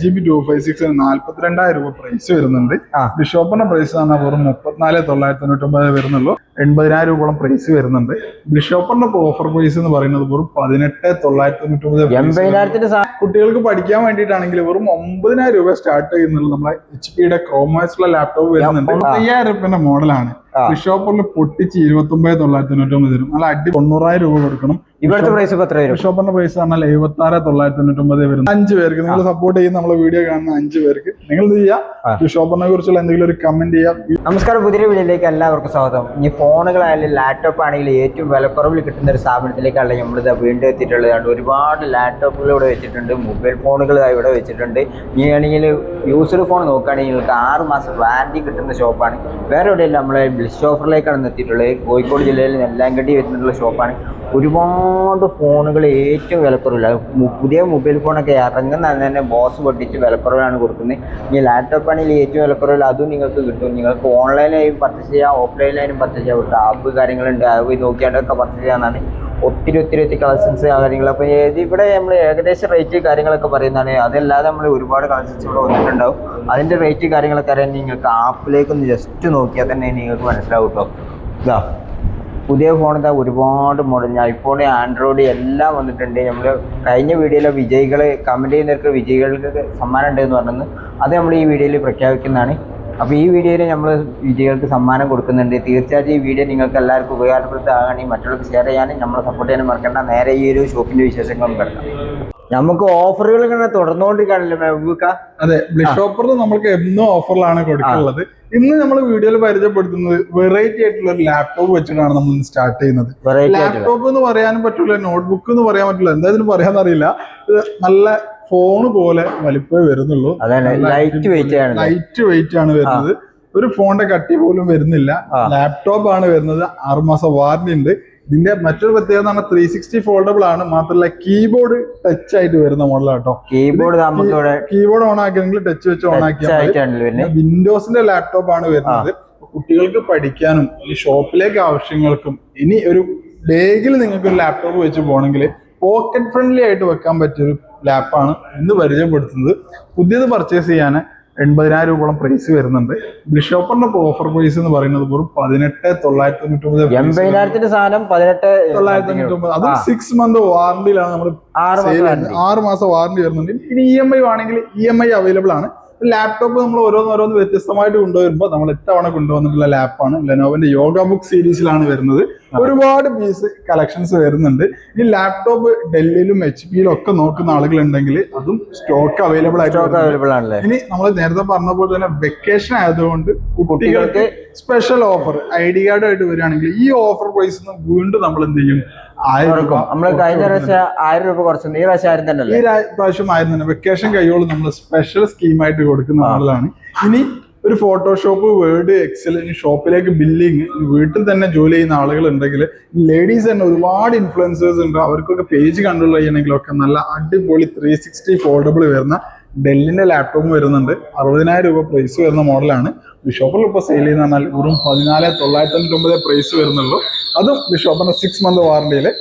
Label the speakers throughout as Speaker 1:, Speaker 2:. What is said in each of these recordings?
Speaker 1: GB 256 42,000 രൂപ price വരുന്നുണ്ട്. ബിഷോപ്പിന്റെ price ആണ് വെറും 34,999 വരുന്നുള്ളൂ. 80,000 രൂപയോളം പ്രൈസ് വരുന്നുണ്ട്. ബിഷോപ്പിന്റെ ഓഫർ പ്രൈസ് എന്ന് പറയുന്നത് വെറും 18,999. കുട്ടികൾക്ക് പഠിക്കാൻ വേണ്ടിയിട്ടാണെങ്കിൽ വെറും 9,000 രൂപ സ്റ്റാർട്ട് ചെയ്യുന്നുള്ളൂ. നമ്മളെ HP ക്രോമോസുള്ള ലാപ്ടോപ്പ് വരുന്നുണ്ട്. 5,000 രൂപന്റെ മോഡലാണ്. ബിഷോപ്പറിൽ പൊട്ടിച്ച് 29,999 വരും. നല്ല അടി 90,000 രൂപ കൊടുക്കണം.
Speaker 2: ഇവിടുത്തെ പ്രൈസ്
Speaker 1: ബിഷോപ്പിന്റെ പ്രൈസ് പറഞ്ഞാൽ 76,999 വരും. 5 പേർക്ക് നിങ്ങൾ സപ്പോർട്ട് ചെയ്യുന്ന നമ്മളെ വീഡിയോ കാണുന്ന 5 പേർക്ക് നിങ്ങൾ എന്ത് ചെയ്യാം, ബിഷോപ്പിനെ കുറിച്ചുള്ള എന്തെങ്കിലും ഒരു കമന്റ് ചെയ്യാം.
Speaker 2: നമസ്കാരം, പുതിയ വീഡിയോയിലേക്ക് എല്ലാവർക്കും സ്വാഗതം. ഇനി ഫോണുകളായാലും ലാപ്ടോപ്പ് ആണെങ്കിലും ഏറ്റവും വിലക്കുറവിൽ കിട്ടുന്ന ഒരു സ്ഥാപനത്തിലേക്കാണ് നമ്മളിത് വീണ്ടും എത്തിയിട്ടുള്ളത്. ഒരുപാട് ലാപ്ടോപ്പുകൾ ഇവിടെ വെച്ചിട്ടുണ്ട്, മൊബൈൽ ഫോണുകൾ ഇവിടെ വെച്ചിട്ടുണ്ട്. ഇനി ആണെങ്കിൽ യൂസ്ഡ് ഫോൺ നോക്കുകയാണെങ്കിൽ നിങ്ങൾക്ക് 6 മാസം വാറന്റി കിട്ടുന്ന ഷോപ്പാണ്. വേറെ എവിടെയല്ല, നമ്മളെ ബ്ലിസ് ഓഫറിലേക്കാണ് എത്തിയിട്ടുള്ളത്. കോഴിക്കോട് ജില്ലയിൽ നെല്ലാങ്കണ്ടി വരുന്നുള്ള ഷോപ്പാണ്. ഒരുപാട് ഫോണുകൾ ഏറ്റവും വിലക്കുറവില്ല. പുതിയ മൊബൈൽ ഫോണൊക്കെ ഇറങ്ങുന്ന തന്നെ ബോസ് പൊട്ടിച്ച് വിലക്കുറവിലാണ് കൊടുക്കുന്നത്. ഇനി ലാപ്ടോപ്പ് ആണെങ്കിൽ ഏറ്റവും വിലക്കുറവില്ല, അതും നിങ്ങൾക്ക് കിട്ടും. നിങ്ങൾക്ക് ഓൺലൈനായും പർച്ചേസ് ചെയ്യാം, ഓഫ്ലൈനായും പർച്ചേസ് ചെയ്യാം. ടാബ് കാര്യങ്ങളുണ്ട്, അത് നോക്കിയാണ്ടൊക്കെ പർച്ചേസ് ചെയ്യാനാണ്. ഒത്തിരി കളക്ഷൻസ് കാര്യങ്ങൾ. അപ്പോൾ ഇവിടെ നമ്മൾ ഏകദേശം റേറ്റ് കാര്യങ്ങളൊക്കെ പറയുന്നതാണ്. അതല്ലാതെ നമ്മൾ ഒരുപാട് കളക്ഷൻസ് ഇവിടെ വന്നിട്ടുണ്ടാവും. അതിൻ്റെ റേറ്റ് കാര്യങ്ങളൊക്കെ അറിയാൻ നിങ്ങൾക്ക് ആപ്പിലേക്കൊന്ന് ജസ്റ്റ് നോക്കിയാൽ തന്നെ നിങ്ങൾക്ക് മനസ്സിലാവും കേട്ടോ. ഇതാ പുതിയ ഫോൺ ഇതാ ഒരുപാട് മോഡൽ, ഐഫോൺ, ആൻഡ്രോയിഡ് എല്ലാം വന്നിട്ടുണ്ട്. നമ്മൾ കഴിഞ്ഞ വീഡിയോയിലെ വിജയികൾ കമൻറ്റ് ചെയ്യുന്നവർക്ക് വിജയികൾക്ക് സമ്മാനം ഉണ്ടെന്ന് പറഞ്ഞത് അത് നമ്മൾ ഈ വീഡിയോയിൽ പ്രഖ്യാപിക്കുന്നതാണ്. അപ്പോൾ ഈ വീഡിയോയിൽ നമ്മൾ വിജയികൾക്ക് സമ്മാനം കൊടുക്കുന്നുണ്ട്. തീർച്ചയായിട്ടും ഈ വീഡിയോ നിങ്ങൾക്ക് എല്ലാവർക്കും ഉപകാരപ്രദമാണെങ്കിൽ മറ്റുള്ളവർക്ക് ഷെയർ ചെയ്യാനും നമ്മളെ സപ്പോർട്ട് ചെയ്യാനും മറക്കണ്ട. നേരെ ഈ ഒരു ഷോപ്പിൻ്റെ വിശേഷങ്ങളും കിടക്കാം. നമുക്ക് ഓഫറുകൾ ഇങ്ങനെ തുടർന്നുകൊണ്ടിരിക്കുകയാണല്ലോ മെഹബൂബ.
Speaker 1: അതെ, ബ്ലിസ് ഓഫറിൽ നമുക്ക് എന്നും ഓഫറിലാണ് കൊടുക്കുന്നത്. ഇന്ന് നമ്മൾ വീഡിയോയിൽ പരിചയപ്പെടുത്തുന്നത് വെറൈറ്റി ആയിട്ടുള്ള ഒരു ലാപ്ടോപ്പ് വെച്ചിട്ടാണ് നമ്മൾ സ്റ്റാർട്ട് ചെയ്യുന്നത്. ലാപ്ടോപ്പ് എന്ന് പറയാനും പറ്റില്ല, നോട്ട്ബുക്ക് എന്ന് പറയാൻ പറ്റില്ല, എന്താ ഇതിന് പറയാന്നറിയില്ല. നല്ല ഫോണ് പോലെ വലിപ്പമേ വരുന്നുള്ളൂ.
Speaker 2: ലൈറ്റ്
Speaker 1: വെയിറ്റ് ആണ് വരുന്നത്. ഒരു ഫോണിന്റെ കട്ടി പോലും വരുന്നില്ല. ലാപ്ടോപ്പ് ആണ് വരുന്നത്. 6 മാസം വാറന്റി ഉണ്ട്. ഇതിന്റെ മറ്റൊരു പ്രത്യേകത എന്ന് പറഞ്ഞാൽ 360 ഫോൾഡബിൾ ആണ്. മാത്രമല്ല കീബോർഡ് ടച്ച് ആയിട്ട് വരുന്ന മോഡലാട്ടോ. കീബോർഡ് ഓൺ ആക്കിയെങ്കിൽ ടച്ച് വെച്ച് ഓൺ ആക്കിയാൽ വിൻഡോസിന്റെ ലാപ്ടോപ്പ് ആണ് വരുന്നത്. കുട്ടികൾക്ക് പഠിക്കാനും ഈ ഷോപ്പിലേക്ക് ആവശ്യങ്ങൾക്കും ഇനി ഒരു ബാഗിൽ നിങ്ങൾക്ക് ഒരു ലാപ്ടോപ്പ് വെച്ച് പോകണമെങ്കിൽ പോക്കറ്റ് ഫ്രണ്ട്ലി ആയിട്ട് വെക്കാൻ പറ്റിയൊരു ലാപ്പാണ് ഇന്ന് പരിചയപ്പെടുത്തുന്നത്. പുതിയത് പർച്ചേസ് ചെയ്യാൻ 80,000 രൂപയോളം പ്രൈസ് വരുന്നുണ്ട്. ബിഷോപ്പിന്റെ ഓഫർ പ്രൈസ് എന്ന് പറയുന്നത് വെറും 18,999.
Speaker 2: 80,000 സാധനം
Speaker 1: 18,999. അത് 6 മന്ത് വാറന്റിയിലാണ് നമ്മൾ 6 മാസം വാറന്റി വരുന്നുണ്ട്. ഇനി EMI ആണെങ്കിൽ EMI അവൈലബിൾ ആണ്. ലാപ്ടോപ്പ് നമ്മൾ ഓരോന്ന് വ്യത്യസ്തമായിട്ട് കൊണ്ടുവരുമ്പോൾ നമ്മൾ ഇത്തവണ കൊണ്ടുവന്നിട്ടുള്ള ലാപ്പാണ് ലെനോവോന്റെ യോഗ ബുക്ക് സീരീസിലാണ് വരുന്നത്. ഒരുപാട് പീസ് കളക്ഷൻസ് വരുന്നുണ്ട്. ഈ ലാപ്ടോപ്പ് ഡെല്ലിയിലും HP-യിലും ഒക്കെ നോക്കുന്ന ആളുകൾ ഉണ്ടെങ്കിൽ അതും സ്റ്റോക്ക് അവൈലബിൾ
Speaker 2: ആണ്.
Speaker 1: ഇനി നമ്മൾ നേരത്തെ പറഞ്ഞ പോലെ തന്നെ വെക്കേഷൻ ആയതുകൊണ്ട് കുട്ടികൾക്ക് സ്പെഷ്യൽ ഓഫർ ID കാർഡ് ആയിട്ട് വരികയാണെങ്കിൽ ഈ ഓഫർ പ്രൈസ് വീണ്ടും നമ്മൾ എന്ത് ചെയ്യും, 1000 രൂപ.
Speaker 2: നമ്മൾ കഴിഞ്ഞ പ്രാവശ്യം 1000 രൂപ കുറച്ചു. ഈ
Speaker 1: പ്രാവശ്യം 1000 തന്നെ. വെക്കേഷൻ കഴിയോളം നമ്മൾ സ്പെഷ്യൽ സ്കീമായിട്ട് കൊടുക്കുന്ന ആളാണ്. ഇനി ഒരു ഫോട്ടോഷോപ്പ്, വേർഡ്, എക്സൽ, ഷോപ്പിലേക്ക് ബില്ലിങ്, വീട്ടിൽ തന്നെ ജോലി ചെയ്യുന്ന ആളുകൾ ഉണ്ടെങ്കിൽ, ലേഡീസ് തന്നെ ഒരുപാട് ഇൻഫ്ലുവൻസേഴ്സ് ഉണ്ട്. അവർക്കൊക്കെ പേജ് കൺട്രോൾ ചെയ്യണമെങ്കിലൊക്കെ നല്ല അടിപൊളി 360 ഫോൾഡബിൾ വരുന്ന ഡെല്ലിന്റെ ലാപ്ടോപ്പ് വരുന്നുണ്ട്. 60,000 രൂപ പ്രൈസ് വരുന്ന മോഡലാണ്. ബിഷോപ്പിൽ ഇപ്പോൾ സെയിൽ ചെയ്യുന്ന പറഞ്ഞാൽ വെറും 14,999 പ്രൈസ് വരുന്നുള്ളൂ. അതും ബിഷോപ്പിന്റെ 6 മന്ത് വാറന്റിയില്.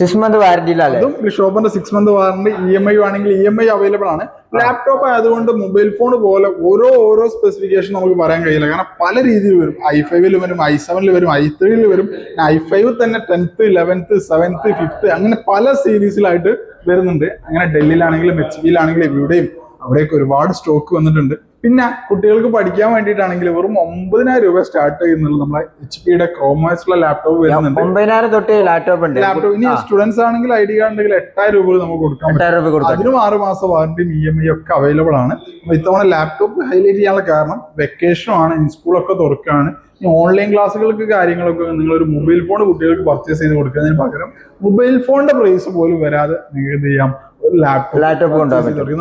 Speaker 2: 6 മന്ത് വാറന്റിയിലാണ്.
Speaker 1: അതും ബിഷോപ്പിന്റെ 6 മന്ത് വാറന്റി. EMI ആണെങ്കിൽ EMI അവൈലബിൾ ആണ്. ലാപ്ടോപ്പ് ആയതുകൊണ്ട് മൊബൈൽ ഫോൺ പോലെ ഓരോ സ്പെസിഫിക്കേഷൻ നമുക്ക് പറയാൻ കഴിയില്ല. കാരണം പല രീതിയിൽ വരും. i5 വരും, i7 വരും, i3 വരും. i5 തന്നെ 10th, 11th, 7th, 5th അങ്ങനെ പല സീരീസിലായിട്ട് വരുന്നുണ്ട്. അങ്ങനെ ഡെല്ലിയിലാണെങ്കിലും HP-യിലാണെങ്കിലും ഇവിടെയും അവിടെയൊക്കെ ഒരുപാട് സ്റ്റോക്ക് വന്നിട്ടുണ്ട്. പിന്നെ കുട്ടികൾക്ക് പഠിക്കാൻ വേണ്ടിയിട്ടാണെങ്കിൽ വെറും 9,000 രൂപ സ്റ്റാർട്ട് ചെയ്യുന്നുള്ളൂ. നമ്മളെ HP ക്രോമോസുള്ള ലാപ്ടോപ്പ് വരുന്നുണ്ട്.
Speaker 2: 9,000 തൊട്ട് ലാപ്ടോപ്പ് ഉണ്ട്.
Speaker 1: ഇനി സ്റ്റുഡൻസ് ആണെങ്കിൽ ID കാർഡ് ഉണ്ടെങ്കിൽ 8,000 രൂപ നമുക്ക് കൊടുക്കാൻ പറ്റും. അതിനും 6 മാസം വാറന്റിയും EMI ഒക്കെ അവൈലബിൾ ആണ്. ഇത്തവണ ലാപ്ടോപ്പ് ഹൈലൈറ്റ് ചെയ്യാനുള്ള കാരണം വെക്കേഷനും ആണ്, സ്കൂളൊക്കെ തുറക്കുകയാണ്. ഈ ഓൺലൈൻ ക്ലാസ്സുകൾക്ക് കാര്യങ്ങളൊക്കെ നിങ്ങളൊരു മൊബൈൽ ഫോൺ കുട്ടികൾക്ക് പർച്ചേസ് ചെയ്ത് കൊടുക്കുന്നതിന് പകരം മൊബൈൽ ഫോണിന്റെ പ്രൈസ് പോലും വരാതെ നിങ്ങൾക്ക് എന്ത് ചെയ്യാം,
Speaker 2: ലാപ്ടോപ്പ്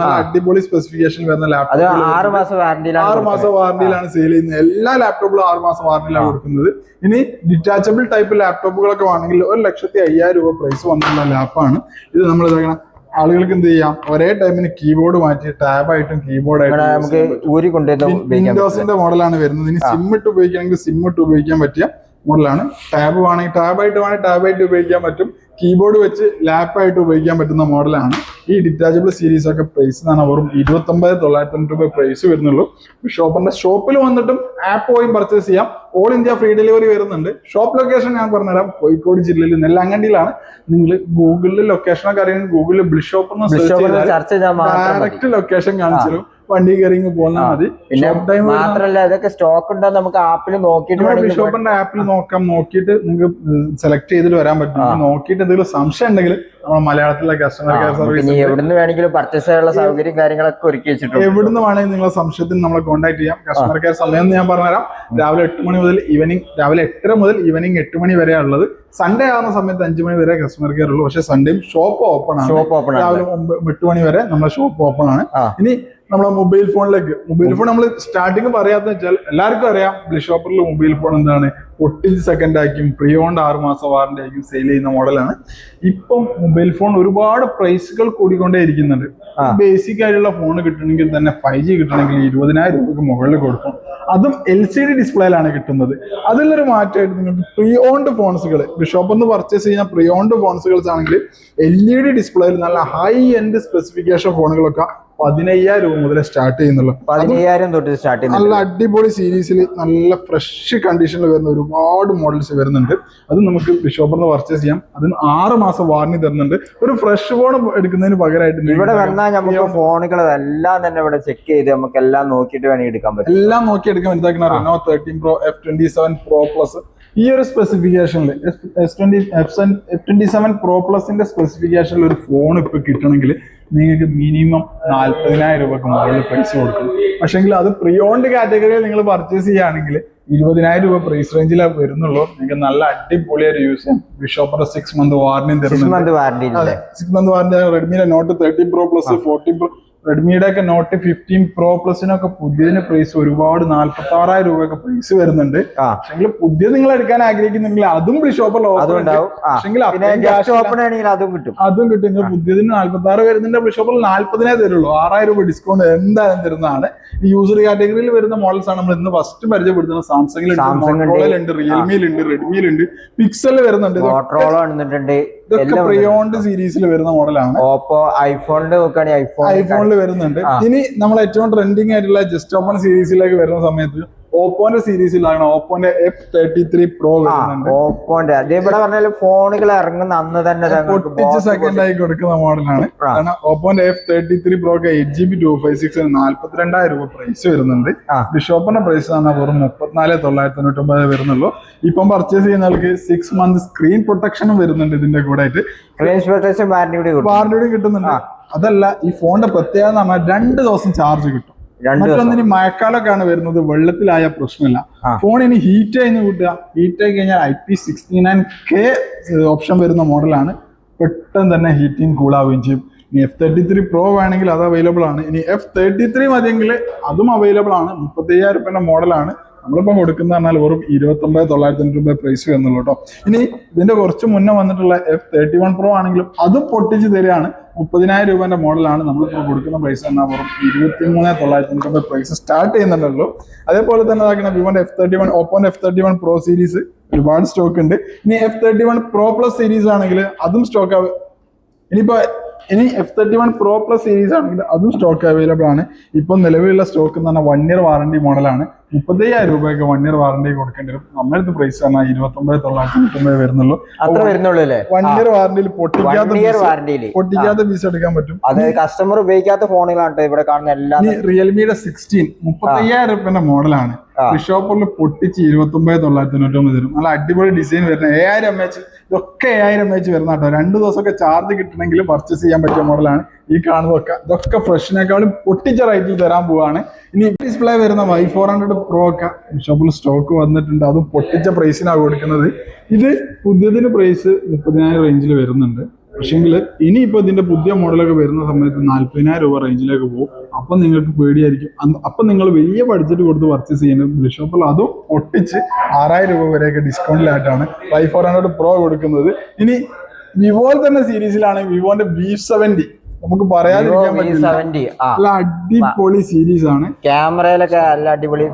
Speaker 1: അടിപൊളി സ്പെസിഫിക്കേഷൻ വരുന്ന ലാപ്ടോപ്പ്
Speaker 2: 6
Speaker 1: മാസം വാറന്റിയിലാണ് സെയിൽ ചെയ്യുന്നത്. എല്ലാ ലാപ്ടോപ്പുകളും 6 മാസം വാറന്റിയിലാണ് കൊടുക്കുന്നത്. ഇനി ഡിറ്റാച്ചബിൾ ടൈപ്പ് ലാപ്ടോപ്പുകളൊക്കെ ആണെങ്കിൽ 1,05,000 രൂപ പ്രൈസ് വന്നിട്ടുള്ള ലാപ്പാണ് ഇത്. നമ്മൾ ഇതാക്കണം ആളുകൾക്ക് എന്ത് ചെയ്യാം, ഒരേ ടൈമിന് കീബോർഡ് മാറ്റി ടാബായിട്ടും കീബോർഡായിട്ടും വിൻഡോസിന്റെ മോഡലാണ് വരുന്നത്. ഇനി സിം ഇട്ട് ഉപയോഗിക്കുകയാണെങ്കിൽ സിം ഇട്ട് ഉപയോഗിക്കാൻ പറ്റിയ മോഡലാണ്. ടാബ് വേണമെങ്കിൽ ടാബായിട്ട് ഉപയോഗിക്കാൻ പറ്റും. കീബോർഡ് വെച്ച് ലാപ്പായിട്ട് ഉപയോഗിക്കാൻ പറ്റുന്ന മോഡലാണ്. ഈ ഡിറ്റാച്ചബിൾ സീരീസ് ഒക്കെ പ്രൈസ് എന്ന് പറഞ്ഞാൽ വെറും 29,990 രൂപ പ്രൈസ് വരുന്നുള്ളൂ. ഷോപ്പിൽ വന്നിട്ടും ആപ്പ് വഴി പർച്ചേസ് ചെയ്യാം. ഓൾ ഇന്ത്യ ഫ്രീ ഡെലിവറി വരുന്നുണ്ട്. ഷോപ്പ് ലൊക്കേഷൻ ഞാൻ പറഞ്ഞുതരാം. കോഴിക്കോട് ജില്ലയിൽ നെല്ലങ്ങണ്ടിയിലാണ്. നിങ്ങൾ ഗൂഗിളിൽ ലൊക്കേഷനൊക്കെ അറിയുന്നത് ഗൂഗിളിൽ ബ്ലിഷ് ഷോപ്പ് എന്ന് സെർച്ച് ചെയ്താൽ ഡയറക്റ്റ് ലൊക്കേഷൻ കാണിച്ചു തരും. വണ്ടി കയറി പോന്നാൽ മതി.
Speaker 2: മാത്രല്ല ഇതൊക്കെ സ്റ്റോക്ക് ഉണ്ടോ നമുക്ക് ആപ്പിൽ നോക്കിയിട്ട്
Speaker 1: ബിഷോപ്പിന്റെ ആപ്പിൽ നോക്കിയിട്ട് നിങ്ങൾക്ക് സെലക്ട് ചെയ്തിട്ട് വരാൻ പറ്റും. നോക്കിയിട്ട് എന്തെങ്കിലും സംശയം ഉണ്ടെങ്കിൽ നമ്മൾ മലയാളത്തിലെ കസ്റ്റമർ കെയർ സർവീസ്
Speaker 2: എവിടുന്ന് വേണമെങ്കിലും പർച്ചേസ് ചെയ്യാനുള്ള സൗകര്യം കാര്യങ്ങളൊക്കെ ഒരുക്കി വെച്ചിട്ടുണ്ട്.
Speaker 1: എവിടുന്ന് വേണമെങ്കിൽ നിങ്ങളെ സംശയത്തിന് നമ്മളെ കോൺടാക്ട് ചെയ്യാം. കസ്റ്റമർ കെയർ സമയം ഞാൻ പറഞ്ഞുതരാം. രാവിലെ 8 മണി മുതൽ രാവിലെ 8:30 മുതൽ ഈവനിങ് 8 മണി വരെ ഉള്ളത്. സൺഡേ ആവുന്ന സമയത്ത് 5 മണി വരെ കസ്റ്റമർ കെയർ ഉള്ളൂ. പക്ഷെ സൺഡേയും ഷോപ്പ് ഓപ്പൺ ആണ്. രാവിലെ 8 മണി വരെ നമ്മുടെ ഷോപ്പ് ഓപ്പൺ ആണ്. ഇനി നമ്മളെ മൊബൈൽ ഫോൺ നമ്മൾ സ്റ്റാർട്ടിങ് പറയാത്ത വെച്ചാൽ എല്ലാവർക്കും അറിയാം ബ്ലിഷ് ഷോപ്പറിൽ മൊബൈൽ ഫോൺ എന്താണ് പൊട്ടിച്ച് സെക്കൻഡ് ആയിരിക്കും, പ്രീ ഓൺഡ് 6 മാസം വാറന്റി ആയിരിക്കും സെയിൽ ചെയ്യുന്ന മോഡലാണ്. ഇപ്പം മൊബൈൽ ഫോൺ ഒരുപാട് പ്രൈസുകൾ കൂടിക്കൊണ്ടേ ഇരിക്കുന്നുണ്ട്. ബേസിക് ആയിട്ടുള്ള ഫോൺ കിട്ടണമെങ്കിൽ തന്നെ 5G കിട്ടണമെങ്കിൽ 20,000 രൂപയ്ക്ക് മുകളിൽ കൊടുക്കും. അതും LCD ഡിസ്പ്ലേയിലാണ് കിട്ടുന്നത്. അതിലൊരു മാറ്റമായിട്ട് നിങ്ങൾക്ക് പ്രീ ഓൺഡ് ഫോൺസുകൾ ബിഷോപ്പ് എന്ന് പർച്ചേസ് ചെയ്യുന്ന പ്രീ ഓൺഡ് ഫോൺസുകൾസ് ആണെങ്കിൽ LED ഡിസ്പ്ലേയിൽ നല്ല ഹൈ എൻഡ് സ്പെസിഫിക്കേഷൻ ഫോണുകളൊക്കെ 15,000 രൂപ മുതൽ സ്റ്റാർട്ട് ചെയ്യുന്നുള്ളൂ.
Speaker 2: 15,000 തൊട്ട് സ്റ്റാർട്ട് ചെയ്യുന്നു.
Speaker 1: നല്ല അടിപൊളി സീരീസിൽ നല്ല ഫ്രഷ് കണ്ടീഷനിൽ വരുന്ന ഒരുപാട് മോഡൽസ് വരുന്നുണ്ട്. അത് നമുക്ക് ബിഷോപ്പിൽ നിന്ന് പർച്ചേസ് ചെയ്യാം. അതിന് 6 മാസം വാറന്റി തരുന്നുണ്ട്. ഒരു ഫ്രഷ് ഫോൺ എടുക്കുന്നതിന് പകരമായിട്ട്
Speaker 2: ഇവിടെ വന്നാൽ നമുക്ക് ഫോണുകൾ എല്ലാം തന്നെ ഇവിടെ ചെക്ക് ചെയ്ത് നമുക്ക് എല്ലാം നോക്കിയിട്ട് വേണമെങ്കിൽ എടുക്കാൻ പറ്റും.
Speaker 1: എല്ലാം നോക്കി എടുക്കാൻ എന്താക്കുന്ന Reno 13 Pro, F27 Pro Plus ഈ ഒരു സ്പെസിഫിക്കേഷനിൽ F27 Pro Plusന്റെ സ്പെസിഫിക്കേഷനിൽ ഒരു ഫോൺ ഇപ്പൊ കിട്ടണമെങ്കിൽ നിങ്ങൾക്ക് മിനിമം 40,000 രൂപക്ക് മുകളിൽ പൈസ കൊടുക്കും. പക്ഷെങ്കിൽ അത് പ്രീ ഓൺഡ് കാറ്റഗറിയിൽ നിങ്ങൾ പർച്ചേസ് ചെയ്യുകയാണെങ്കിൽ 20,000 രൂപ പ്രൈസ് റേഞ്ചിലാണ് വരുന്നുള്ളൂ. നിങ്ങൾക്ക് നല്ല അടിപൊളിയായിട്ട് യൂസ് ചെയ്യാം. ബിഷോപ്പിന്റെ 6 മന്ത് വാറന്റിയും തരുന്നുണ്ട്. 6 month warranty Redmi Note 13 Pro Plus, 14 Pro, റെഡ്മിയുടെ ഒക്കെ Note 15 Pro Plusനൊക്കെ പുതിയതിന് പ്രൈസ് ഒരുപാട് 46,000 രൂപയൊക്കെ പ്രൈസ് വരുന്നുണ്ട്. പക്ഷെങ്കിൽ പുതിയ നിങ്ങൾ എടുക്കാൻ ആഗ്രഹിക്കുന്നെങ്കിൽ അതും ഷോപ്പിൽ അതും കിട്ടും. നിങ്ങൾ പുതിയതിന് 46 വരുന്നുണ്ട്. ഷോപ്പിൽ 40,000 തരുള്ളൂ. 6,000 രൂപ ഡിസ്കൗണ്ട് എന്തായാലും തരുന്നതാണ്. ഈ യൂസർ കാറ്റഗറിയിൽ വരുന്ന മോഡൽസ് ആണ് നമ്മൾ ഇന്ന് ഫസ്റ്റ് പരിചയപ്പെടുത്തുന്നത്. സാംസങ്ങിലുണ്ട്, മോട്ടോറോളയിലുണ്ട്, റിയൽമിയിലുണ്ട്, റെഡ്മിയിലുണ്ട്, പിക്സലിൽ വരുന്നുണ്ട്. ഇതൊക്കെ പ്രീ ഓൺഡ് സീരീസിൽ വരുന്ന മോഡലാണ്.
Speaker 2: ഓപ്പോ ഐഫോണിൽ
Speaker 1: വരുന്നുണ്ട്. ഇനി നമ്മൾ ഏറ്റവും ട്രെൻഡിങ് ആയിട്ടുള്ള ജസ്റ്റ് ഓപ്പൺ സീരീസിലേക്ക് വരുന്ന സമയത്ത് ഓപ്പോന്റെ സീരീസിലാണ് ഓപ്പോന്റെ F33 Pro വരുന്നുണ്ട്.
Speaker 2: ഓപ്പോന്റെ അതേപോലെ പറഞ്ഞാൽ ഫോണുകൾ ഇറങ്ങുന്ന അന്ന് തന്നെ
Speaker 1: പൊട്ടിച്ച് സെക്കൻഡ് ആയി കൊടുക്കുന്ന മോഡലാണ്. കാരണം ഓപ്പോന്റെ F33 Pro 8GB 256 42,000 രൂപ പ്രൈസ് വരുന്നുണ്ട്. ബിഷോപ്പിന്റെ പ്രൈസ് ആണ് വെറും 34,999 വരുന്നുള്ളൂ. ഇപ്പം പർച്ചേസ് ചെയ്യുന്നവർക്ക് 6 മന്ത് സ്ക്രീൻ പ്രൊട്ടക്ഷനും വരുന്നുണ്ട്. ഇതിന്റെ കൂടെ ആയിട്ട് വാറന്റിയും കിട്ടുന്നുണ്ട്. അതല്ല ഈ ഫോണിന്റെ പ്രത്യേകത എന്ന് പറഞ്ഞാൽ 2 ദിവസം ചാർജ് കിട്ടും. മറ്റൊന്നിന് മഴക്കാലമൊക്കെയാണ് വരുന്നത്, വെള്ളത്തിലായ പ്രശ്നമില്ല. ഫോൺ ഇനി ഹീറ്റ് ആയി കൂട്ടുക. ഹീറ്റ് ആയി കഴിഞ്ഞാൽ IP69K ഓപ്ഷൻ വരുന്ന മോഡലാണ്. പെട്ടെന്ന് തന്നെ ഹീറ്റിംഗ് കൂളാവുകയും ചെയ്യും. ഇനി F33 Pro വേണമെങ്കിൽ അത് അവൈലബിൾ ആണ്. ഇനി F33 മതിയെങ്കിൽ അതും അവൈലബിൾ ആണ്. 35,000 രൂപയുടെ മോഡലാണ്. നമ്മളിപ്പം കൊടുക്കുന്ന പറഞ്ഞാൽ വെറും 29,990 രൂപ പ്രൈസ് വരുന്നുള്ളൂ കേട്ടോ. ഇനി ഇതിന്റെ കുറച്ച് മുന്നേ വന്നിട്ടുള്ള F31 Pro ആണെങ്കിലും അതും പൊട്ടിച്ച് തരികയാണ്. 30,000 രൂപന്റെ മോഡലാണ്. നമ്മളിപ്പോൾ കൊടുക്കുന്ന പ്രൈസ് എന്നാൽ വെറും 23,990 രൂപ പ്രൈസ് സ്റ്റാർട്ട് ചെയ്യുന്നുണ്ടല്ലോ. അതേപോലെ തന്നെ വിവോന്റെ F31 ഓപ്പോന്റെ F31 Pro സീരീസ് ഒരുപാട് സ്റ്റോക്ക് ഉണ്ട്. ഇനി F31 Pro Plus സീരീസ് ആണെങ്കിൽ അതും സ്റ്റോക്ക് ഇനി F31 Pro Plus സീരീസ് ആണെങ്കിൽ അതും സ്റ്റോക്ക് അവൈലബിൾ ആണ്. ഇപ്പൊ നിലവിലുള്ള സ്റ്റോക്ക് എന്ന് പറഞ്ഞാൽ 1 ഇയർ വാറന്റി മോഡലാണ്. 35,000 രൂപയ്ക്ക് 1 ഇയർ വാറന്റി കൊടുക്കേണ്ടി വരും. നമ്മുടെ പ്രൈസ് പറഞ്ഞാൽ 29,990 വരുന്നുള്ളൂ. 1 ഇയർ വാറന്റിയിൽ പൊട്ടിക്കാത്ത പീസ് എടുക്കാൻ പറ്റും.
Speaker 2: കസ്റ്റമർ ഉപയോഗിക്കാത്ത ഫോണുകളാണ് ഇവിടെ കാണുന്ന എല്ലാം.
Speaker 1: റിയൽമിയുടെ 16 35,000 രൂപന്റെ മോഡലാണ്. ഷോപ്പിൽ പൊട്ടിച്ച് 29,990 തരും. നല്ല അടിപൊളി ഡിസൈൻ വരുന്ന 1000 mAh ഇതൊക്കെ 1000 mAh വരുന്ന കേട്ടോ. 2 ദിവസമൊക്കെ ചാർജ് കിട്ടണമെങ്കിൽ പർച്ചേസ് ചെയ്യാൻ പറ്റിയ മോഡലാണ്. ഈ കാണുന്നതൊക്കെ ഇതൊക്കെ ഫ്രഷിനേക്കാളും പൊട്ടിച്ച റേറ്റിൽ തരാൻ പോവാണ്. ഇനി ഡിസ്പ്ലേ വരുന്ന Y400 Pro ഒക്കെ ഷോപ്പിൽ സ്റ്റോക്ക് വന്നിട്ടുണ്ട്. അതും പൊട്ടിച്ച പ്രൈസിനാണ് കൊടുക്കുന്നത്. ഇത് പുതിയതിന് പ്രൈസ് 30,000 റേഞ്ചിൽ വരുന്നുണ്ട്. പക്ഷെങ്കിൽ ഇനിയിപ്പോൾ ഇതിന്റെ പുതിയ മോഡലൊക്കെ വരുന്ന സമയത്ത് 40,000 രൂപ റേഞ്ചിലേക്ക് പോകും. അപ്പം നിങ്ങൾക്ക് പേടിയായിരിക്കും. അപ്പം നിങ്ങൾ വലിയ ബഡ്ജറ്റ് കൊടുത്ത് പർച്ചേസ് ചെയ്യുന്നത് ബിഷോപ്പിൽ അതും ഒട്ടിച്ച് 6,000 രൂപ വരെയൊക്കെ ഡിസ്കൗണ്ടിലായിട്ടാണ് Y400 Pro കൊടുക്കുന്നത്. ഇനി വിവോ തന്നെ സീരീസിലാണ് വിവോന്റെ V70 നമുക്ക് പറയാതിരിക്കാൻ പറ്റില്ല. നല്ല അടിപൊളി സീരീസ് ആണ്.
Speaker 2: ക്യാമറയിലൊക്കെ നല്ല അടിപൊളി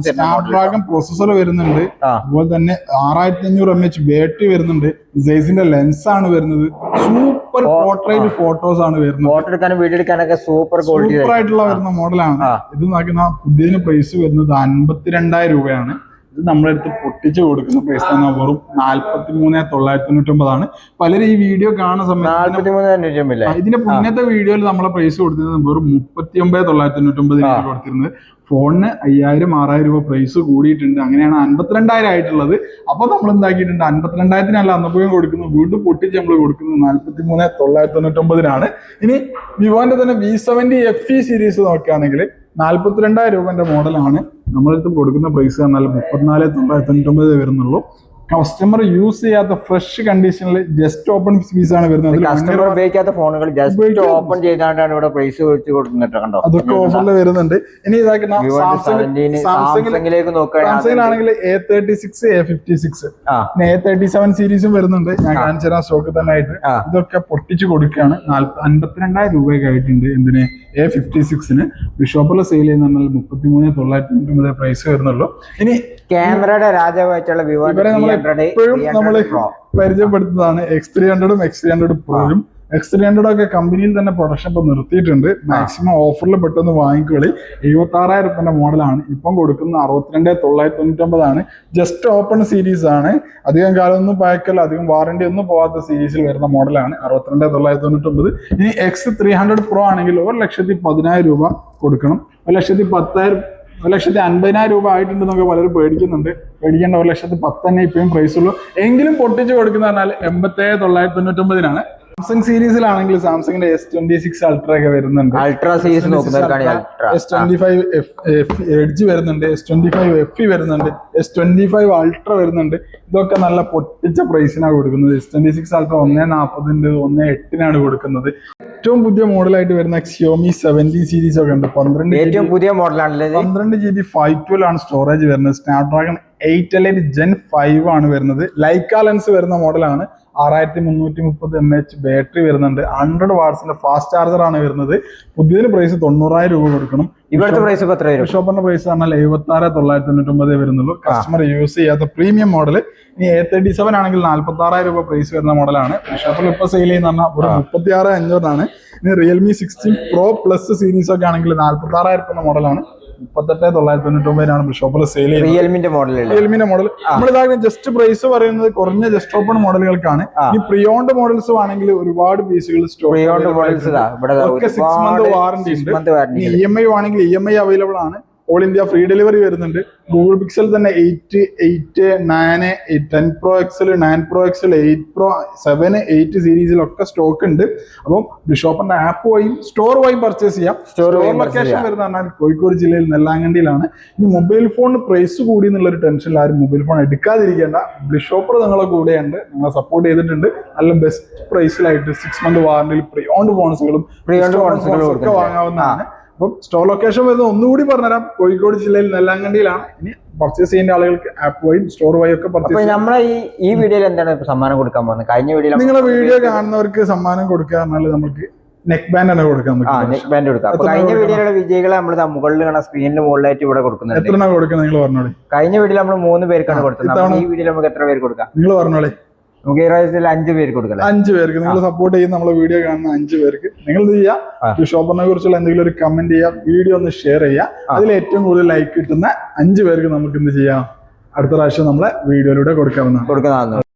Speaker 1: സ്നാപ്ഡ്രാഗൺ പ്രൊസസർ വരുന്നുണ്ട്. അതുപോലെ തന്നെ 6500 mAh ബാറ്ററി വരുന്നുണ്ട്. സൈസിന്റെ ലെൻസ് ആണ് വരുന്നത്. സൂപ്പർ പോർട്രേറ്റ് ഫോട്ടോസ് ആണ് വരുന്നത്.
Speaker 2: ഫോട്ടോ എടുക്കാനും വീഡിയോ എടുക്കാനൊക്കെ സൂപ്പർ ക്വാളിറ്റി
Speaker 1: സൂപ്പർ ആയിട്ടുള്ള വരുന്ന മോഡലാണ് ഇത്. നോക്കുന്ന പുതിയതിന് പ്രൈസ് വരുന്നത് 52,000 രൂപയാണ്. ഇത് നമ്മളെടുത്ത് പൊട്ടിച്ച് കൊടുക്കുന്ന പ്രൈസ് തന്നെ വെറും 43,999 പലരും ഈ വീഡിയോ കാണുന്ന സമയത്ത് ഇതിന്റെ മുന്നത്തെ വീഡിയോയിൽ നമ്മളെ പ്രൈസ് കൊടുത്തിരുന്നത് വെറും 39,999 കൊടുത്തിരുന്നത്. ഫോണിന് 5,000-6,000 രൂപ പ്രൈസ് കൂടിയിട്ടുണ്ട്. അങ്ങനെയാണ് 52,000 ആയിട്ടുള്ളത്. അപ്പൊ നമ്മൾ എന്താക്കിയിട്ടുണ്ട്, 52,000 അന്നപ്പോഴും കൊടുക്കുന്നത് വീണ്ടും പൊട്ടിച്ച് നമ്മൾ കൊടുക്കുന്നത് 43,999 ഇനി വിവോന്റെ തന്നെ V70 FE സീരീസ് നോക്കുകയാണെങ്കിൽ 42,000 രൂപന്റെ മോഡലാണ്. നമ്മളടുത്ത് കൊടുക്കുന്ന പ്രൈസ് പറഞ്ഞാൽ 34,999 വരുന്നുള്ളൂ. കസ്റ്റമർ യൂസ് ചെയ്യാത്ത ഫ്രഷ് കണ്ടീഷനിൽ ജസ്റ്റ് ഓപ്പൺ പീസ് ആണ് വരുന്നത്.
Speaker 2: കസ്റ്റമർ ഉപയോഗിക്കാത്ത ഫോണുകൾ ജസ്റ്റ് ഓപ്പൺ ചെയ്താണ്ടാണ് ഇവിടെ പ്രൈസ് വെച്ച് കൊടുക്കുന്നത്. കണ്ടോ,
Speaker 1: അതൊക്കെ ഓഫറിൽ വരുന്നുണ്ട്. ഇനി ഇതാക്കുന്ന
Speaker 2: സാംസങ്ങിലേക്ക്
Speaker 1: സാംസങ്ങിലാണെങ്കിൽ A36 A56 പിന്നെ A37 സീരീസും വരുന്നുണ്ട്. ഞാൻ കാണിച്ചു തരാം സ്റ്റോക്ക് തന്നെ ആയിട്ട്. ഇതൊക്കെ പൊട്ടിച്ച് കൊടുക്കുകയാണ്. 52,000 രൂപയൊക്കെ ആയിട്ടുണ്ട്. എന്തിന് A56 ഷോപ്പിൽ സെയിൽ ചെയ്യുന്ന 33,999 പ്രൈസ് വരുന്നുള്ളൂ. ഇനി
Speaker 2: ക്യാമറയുടെ രാജാവായിട്ടുള്ള
Speaker 1: ഇവരെ നമ്മൾ എപ്പോഴും നമ്മൾ പരിചയപ്പെടുത്തുന്നതാണ് X300 X300 Proയും. X300 ഒക്കെ കമ്പനിയിൽ തന്നെ പ്രൊഡക്ഷൻ ഇപ്പൊ നിർത്തിയിട്ടുണ്ട്. മാക്സിമം ഓഫറിൽ പെട്ടെന്ന് വാങ്ങിക്കളി. 76,000 രൂപന്റെ മോഡലാണ് ഇപ്പം കൊടുക്കുന്ന. 62,999 ജസ്റ്റ് ഓപ്പൺ സീരീസ് ആണ്. അധികം കാലമൊന്നും പഴക്കല്ല, അധികം വാറന്റി ഒന്നും പോവാത്ത സീരീസിൽ വരുന്ന മോഡലാണ്. 62,999. ഇനി X300 Pro ആണെങ്കിൽ 1,10,000 രൂപ കൊടുക്കണം. 1,50,000 രൂപ ആയിട്ടുണ്ടെന്നൊക്കെ പലരും പേടിക്കുന്നുണ്ട്. പേടിക്കേണ്ട, 1,10,000 തന്നെ ഇപ്പോഴും പ്രൈസ് ഉള്ളൂ. എങ്കിലും പൊട്ടിച്ച് കൊടുക്കുന്ന പറഞ്ഞാൽ 87,999 സാംസങ് സീരീസിലാണെങ്കിൽ സാംസങ്ങിന്റെ S26 അൾട്ര ഒക്കെ വരുന്നുണ്ട്.
Speaker 2: അൾട്രാ സീരീസ്
Speaker 1: S25 എഡ്ജ് വരുന്നുണ്ട്. S25 FE വരുന്നുണ്ട്. S25 അൾട്ര വരുന്നുണ്ട്. ഇതൊക്കെ നല്ല പൊട്ടിച്ച പ്രൈസിനാണ് കൊടുക്കുന്നത്. S26 അൾട്ര 1,40 1,08 കൊടുക്കുന്നത്. ഏറ്റവും പുതിയ മോഡലായിട്ട് വരുന്ന Xiaomi 17 സീരീസ് ഒക്കെ ഉണ്ട്. 12
Speaker 2: പുതിയ മോഡലാണ്.
Speaker 1: 12 GB 512 ആണ് സ്റ്റോറേജ് വരുന്നത്. സ്നാപ്ഡ്രാഗൺ 8 Elite Gen 5 ആണ് വരുന്നത്. ലൈക്ക ലെൻസ് വരുന്ന മോഡലാണ്. 6,330 mAh ബാറ്ററി വരുന്നുണ്ട്. 100 വാട്ട്സിന്റെ ഫാസ്റ്റ് ചാർജർ ആണ് വരുന്നത്. പുതിയതിന് പ്രൈസ് 90,000 രൂപ കൊടുക്കണം.
Speaker 2: ഇവിടുത്തെ പ്രൈസ്
Speaker 1: ഷോപ്പിന്റെ പ്രൈസ് പറഞ്ഞാൽ 76,999 വരുന്നുള്ളൂ. കസ്റ്റമർ യൂസ് ചെയ്യാത്ത പ്രീമിയം മോഡൽ. ഇനി A37 ആണെങ്കിൽ 46,000 രൂപ പ്രൈസ് വരുന്ന മോഡലാണ്. ഷോപ്പിൽ ഇപ്പൊ സെയിൽ ചെയ്യുന്ന ഒരു 36,500 ഇനി Realme 16 Pro Plus സീരീസ് ഒക്കെ ആണെങ്കിൽ 46,000 രൂപ മോഡലാണ്. 38,999 ഷോപ്പിൽ സെയിൽ ചെയ്യുന്നത്. റിയൽമിന്റെ മോഡൽ നമ്മളിതാ ജസ്റ്റ് പ്രൈസ് പറയുന്നത് കുറഞ്ഞ ജസ്റ്റ് ഓപ്പൺ മോഡലുകൾക്കാണ്. ഈ പ്രിയോണ്ട് മോഡൽസ് ആണെങ്കിൽ ഒരുപാട് പീസുകൾ സ്റ്റോക്ക്. 6 month വാറന്റി ഉണ്ട്. EMI ആണെങ്കിൽ EMI അവൈലബിൾ ആണ്. ഓൾ ഇന്ത്യ ഫ്രീ ഡെലിവറി വരുന്നുണ്ട്. ഗൂഗിൾ പിക്സൽ തന്നെ 8, 9, 10 Pro XL, 9 Pro XL, 8 Pro, 7, 8 സീരീസിലൊക്കെ stock ഉണ്ട്. അപ്പം ബിഷോപ്പിന്റെ ആപ്പ് വഴിയും സ്റ്റോർ വഴിയും പർച്ചേസ് ചെയ്യാം. സ്റ്റോർ ലൊക്കേഷൻ വരുന്ന പറഞ്ഞാൽ കോഴിക്കോട് ജില്ലയിൽ നെല്ലാങ്കണ്ടിയിലാണ്. ഇനി മൊബൈൽ ഫോണിന് പ്രൈസ് കൂടി എന്നുള്ളൊരു ടെൻഷനിൽ ആരും മൊബൈൽ ഫോൺ എടുക്കാതിരിക്കേണ്ട. ബിഷോപ്പർ നിങ്ങളെ കൂടെയുണ്ട്, നിങ്ങളെ സപ്പോർട്ട് ചെയ്തിട്ടുണ്ട്. നല്ല ബെസ്റ്റ് പ്രൈസിലായിട്ട് 6 month വാറന്റിയിൽ പ്രിയോണ്ട് ഫോൺസുകളും ഒക്കെ വാങ്ങാവുന്നതാണ്. അപ്പം സ്റ്റോർ ലൊക്കേഷൻ വരുന്നത് ഒന്നുകൂടി പറഞ്ഞുതരാം. കോഴിക്കോട് ജില്ലയിൽ നെല്ലാങ്കണ്ടിയിലാണ്. ഇനി പർച്ചേസ് ചെയ്യുന്ന ആളുകൾക്ക് ആപ്പ് വഴിയും സ്റ്റോർ വഴി ഒക്കെ പർച്ചേസ്.
Speaker 2: നമ്മളെ ഈ വീഡിയോയിൽ എന്താണ് സമ്മാനം കൊടുക്കാൻ പോകുന്നത്? കഴിഞ്ഞ വീഡിയോ
Speaker 1: നിങ്ങളെ വീഡിയോ കാണുന്നവർക്ക് സമ്മാനം കൊടുക്കുക പറഞ്ഞാൽ നമുക്ക് നെക്ക് ബാൻഡ് തന്നെ കൊടുക്കാം.
Speaker 2: നെക്ക് ബാൻഡ് കൊടുക്കാം. കഴിഞ്ഞ വീഡിയോയിലുള്ള വിജയികളെ നമ്മൾ മുകളിൽ കാണാൻ സ്ക്രീനിന് മുകളിലായിട്ട് ഇവിടെ കൊടുക്കുന്നുണ്ട്.
Speaker 1: എത്ര കൊടുക്കാം നിങ്ങൾ പറഞ്ഞോളി.
Speaker 2: കഴിഞ്ഞ വീഡിയോയിൽ നമ്മൾ 3 പേർക്കാണ് കൊടുത്തത്. ഈ വീഡിയോയിൽ നമുക്ക് എത്ര പേര് കൊടുക്കാം?
Speaker 1: നിങ്ങൾ പറഞ്ഞോളി.
Speaker 2: നമുക്ക് ഈ പ്രാവശ്യത്തിൽ 5 പേർക്ക് കൊടുക്കാം.
Speaker 1: 5 പേർക്ക് നിങ്ങൾ സപ്പോർട്ട് ചെയ്യുന്ന നമ്മളെ വീഡിയോ കാണുന്ന 5 പേർക്ക് നിങ്ങൾ എന്ത് ചെയ്യുക, ഷോപ്പിനെ കുറിച്ചുള്ള എന്തെങ്കിലും ഒരു കമന്റ് ചെയ്യുക, വീഡിയോ ഒന്ന് ഷെയർ ചെയ്യുക. അതിൽ ഏറ്റവും കൂടുതൽ ലൈക്ക് കിട്ടുന്ന 5 പേർക്ക് നമുക്ക് എന്ത് ചെയ്യാം, അടുത്ത പ്രാവശ്യം നമ്മളെ വീഡിയോയിലൂടെ കൊടുക്കാവുന്നതാണ്.